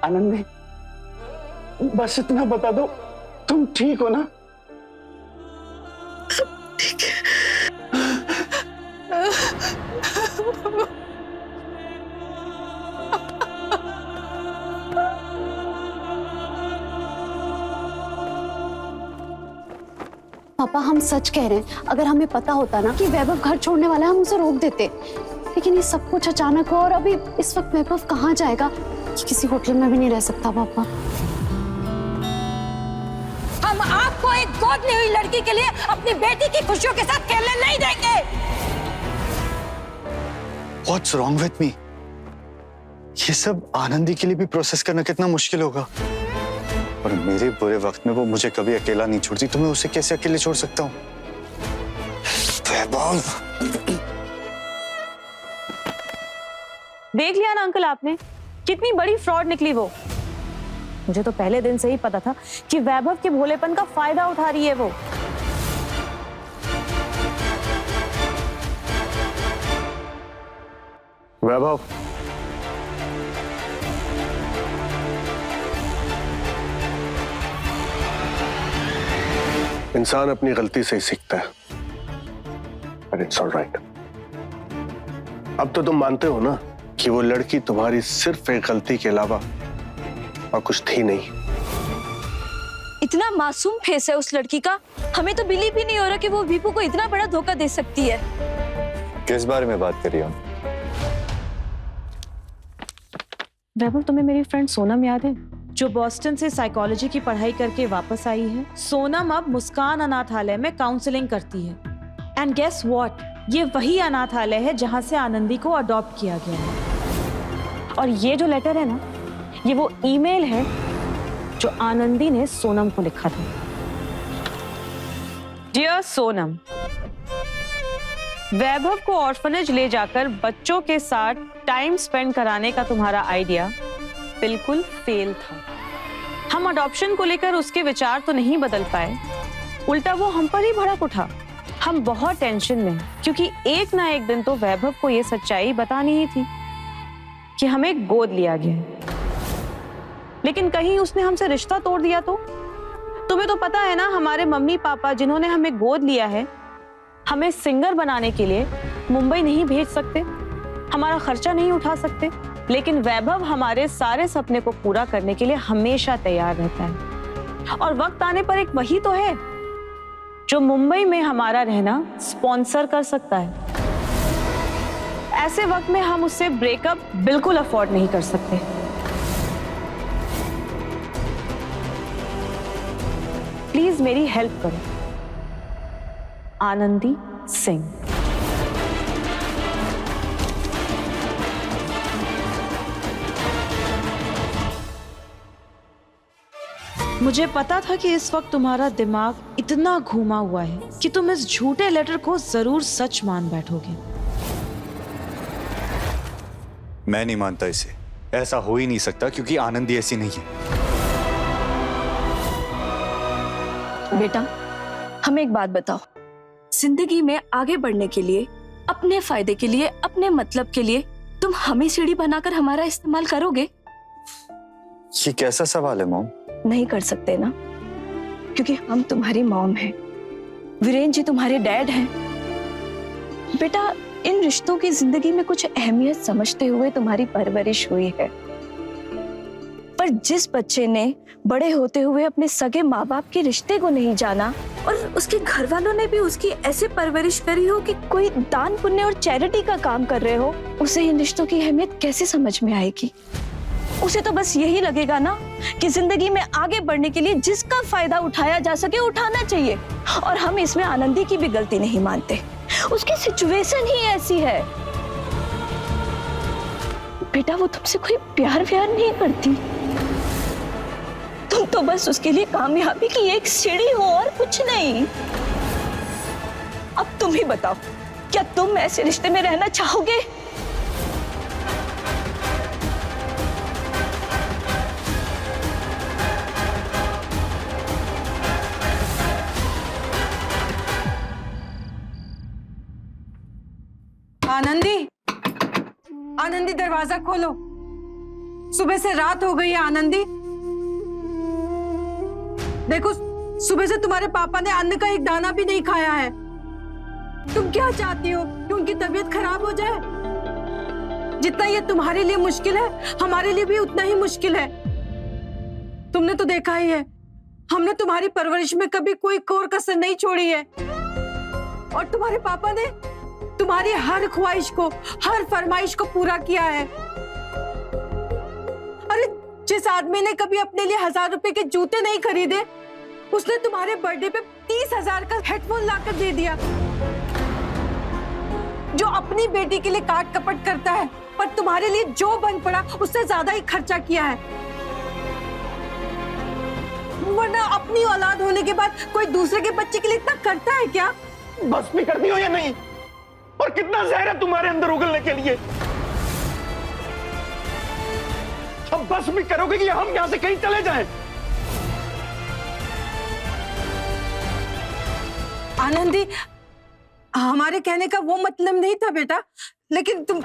आनंदी, बस इतना बता दो, तुम ठीक हो ना? ठीक है। पापा, हम सच कह रहे हैं। अगर हमें पता होता ना कि वैभव घर छोड़ने वाला है, हम उसे रोक देते। लेकिन ये सब कुछ अचानक हुआ और अभी इस वक्त वैभव कहाँ जाएगा? किसी होटल में भी नहीं रह सकता पापा। हम आपको एक गोद ली हुई लड़की के लिए अपनी बेटी की खुशियों के साथ खेलने नहीं देंगे। What's wrong with me? ये सब आनंदी के लिए भी प्रोसेस करना कितना मुश्किल होगा। और मेरे बुरे वक्त में वो मुझे कभी अकेला नहीं छोड़ती, तो मैं उसे कैसे अकेले छोड़ सकता हूँ? देख लिया ना अंकल आपने, कितनी बड़ी फ्रॉड निकली वो। मुझे तो पहले दिन से ही पता था कि वैभव के भोलेपन का फायदा उठा रही है वो। वैभव, इंसान अपनी गलती से ही सीखता है, but it's all right। अब तो तुम मानते हो ना कि वो लड़की तुम्हारी सिर्फ एक गलती के अलावा और कुछ थी नहीं। इतना मासूम फेस है उस लड़की का, हमें तो बिलीव ही नहीं हो रहा कि वो वीपू को इतना बड़ा धोखा दे सकती है। किस बारे में बात कर रही हो? वैभव, तुम्हें मेरी फ्रेंड सोनम याद है, जो बॉस्टन से साइकोलॉजी की पढ़ाई करके वापस आई है? सोनम अब मुस्कान अनाथालय में काउंसलिंग करती है। एंड गेस व्हाट, ये वही अनाथालय है जहां से आनंदी को अडॉप्ट किया गया है। और ये जो लेटर है ना, ये वो ईमेल है जो आनंदी ने सोनम को लिखा था। डियर सोनम, वैभव को ऑर्फनेज ले जाकर बच्चों के साथ टाइम स्पेंड कराने का तुम्हारा आइडिया बिल्कुल फेल था। हम अडॉप्शन को लेकर उसके विचार तो नहीं बदल पाए, उल्टा वो हम पर ही भड़क उठा। हम बहुत टेंशन में, क्योंकि एक ना एक दिन तो वैभव को ये सच्चाई बतानी ही थी कि हमें गोद लिया गया है। लेकिन कहीं उसने हमसे रिश्ता तोड़ दिया तो? तुम्हें तो पता है ना, हमारे मम्मी पापा जिन्होंने हमें गोद लिया है, हमें सिंगर बनाने के लिए मुंबई नहीं भेज सकते, हमारा खर्चा नहीं उठा सकते। लेकिन वैभव हमारे सारे सपने को पूरा करने के लिए हमेशा तैयार रहता है। और वक्त आने पर एक वही तो है जो मुंबई में हमारा रहना स्पॉन्सर कर सकता है। ऐसे वक्त में हम उससे ब्रेकअप बिल्कुल अफोर्ड नहीं कर सकते। प्लीज मेरी हेल्प करो। आनंदी सिंह। मुझे पता था कि इस वक्त तुम्हारा दिमाग इतना घूमा हुआ है कि तुम इस झूठे लेटर को जरूर सच मान बैठोगे। मैं नहीं मानता इसे, ऐसा हो ही नहीं सकता, क्योंकि आनंदी ऐसी नहीं है। बेटा, हमें एक बात बताओ, जिंदगी में आगे बढ़ने के लिए, अपने फायदे के लिए, अपने मतलब के लिए तुम हमें सीढ़ी बनाकर हमारा इस्तेमाल करोगे? ये कैसा सवाल है मॉम? नहीं कर सकते ना, क्योंकि हम तुम्हारी मॉम हैं, वीरेन जी तुम्हारे डैड हैं। बेटा, इन रिश्तों की जिंदगी में कुछ अहमियत समझते हुए तुम्हारी परवरिश हुई है। पर जिस बच्चे ने बड़े होते हुए अपने सगे माँ बाप के रिश्ते को नहीं जाना और उसके घर वालों ने भी उसकी ऐसे परवरिश करी हो कि कोई दान पुण्य और चैरिटी का काम कर रहे हो, उसे इन रिश्तों की अहमियत कैसे समझ में आएगी? उसे तो बस यही लगेगा ना कि जिंदगी में आगे बढ़ने के लिए जिसका फायदा उठाया जा सके उठाना चाहिए। और हम इसमें आनंदी की भी गलती नहीं मानते, उसकी सिचुएशन ही ऐसी है। बेटा, वो तुमसे कोई प्यार व्यार नहीं करती, तुम तो बस उसके लिए कामयाबी की एक सीढ़ी हो और कुछ नहीं। अब तुम ही बताओ, क्या तुम ऐसे रिश्ते में रहना चाहोगे? आनंदी दरवाजा खोलो। सुबह से रात हो गई है आनंदी। देखो सुबह से तुम्हारे पापा ने अन्न का एक दाना भी नहीं खाया है। तुम क्या चाहती हो कि उनकी तबीयत खराब हो जाए? जितना ये तुम्हारे लिए मुश्किल है हमारे लिए भी उतना ही मुश्किल है। तुमने तो देखा ही है, हमने तुम्हारी परवरिश में कभी कोई कोर कसर नहीं छोड़ी है और तुम्हारे पापा ने तुम्हारी हर ख्वाहिश को, हर फरमाइश को पूरा किया है। अरे जिस आदमी ने कभी अपने लिए 1000 रुपए के जूते नहीं खरीदे, उसने तुम्हारे बर्थडे पे 30,000 का हेडफोन लाकर दे दिया। जो अपनी बेटी के लिए काट कपट करता है पर तुम्हारे लिए जो बन पड़ा उससे ज्यादा ही खर्चा किया है। वरना अपनी औलाद होने के बाद कोई दूसरे के बच्चे के लिए इतना करता है क्या? बस भी करती हो या नहीं? और कितना जहर है तुम्हारे अंदर उगलने के लिए? अब बस भी करोगे कि हम यहां से कहीं चले जाएं? आनंदी, हमारे कहने का वो मतलब नहीं था बेटा, लेकिन तुम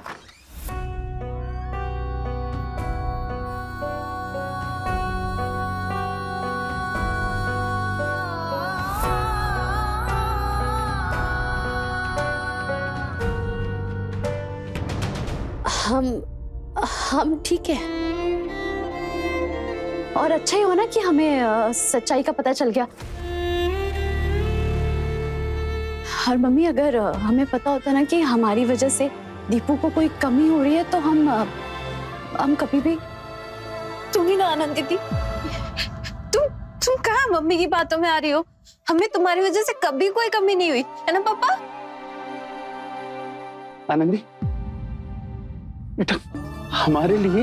हम ठीक है। और अच्छा ही हो ना कि हमें सच्चाई का पता चल गया। और मम्मी, अगर हमें पता होता ना कि हमारी वजह से दीपू को कोई कमी हो रही है तो हम कभी भी। तुम ही ना आनंदी थी। तुम कहाँ मम्मी की बातों में आ रही हो? हमें तुम्हारी वजह से कभी कोई कमी नहीं हुई है ना पापा? आनंदी बेटा, हमारे लिए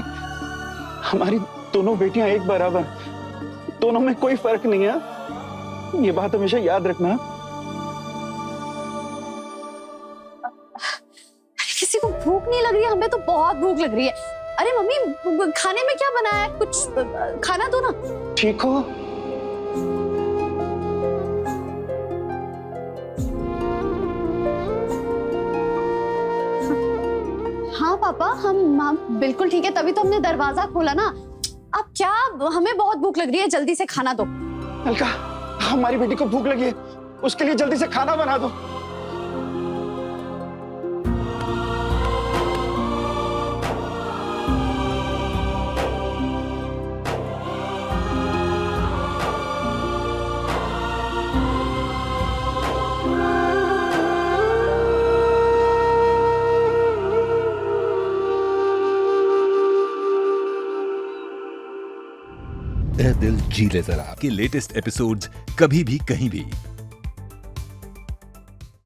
हमारी दोनों बेटियां एक बराबर, दोनों में कोई फर्क नहीं है। ये बात हमेशा याद रखना। किसी को भूख नहीं लग रही है? हमें तो बहुत भूख लग रही है। अरे मम्मी, खाने में क्या बनाया है? कुछ खाना दो ना। ठीक हो? हाँ पापा, हम बिल्कुल ठीक है, तभी तो हमने दरवाजा खोला ना। अब क्या, हमें बहुत भूख लग रही है, जल्दी से खाना दो। अलका, हमारी बेटी को भूख लगी है, उसके लिए जल्दी से खाना बना दो। ए दिल जी ले जरा के लेटेस्ट एपिसोड्स कभी भी कहीं भी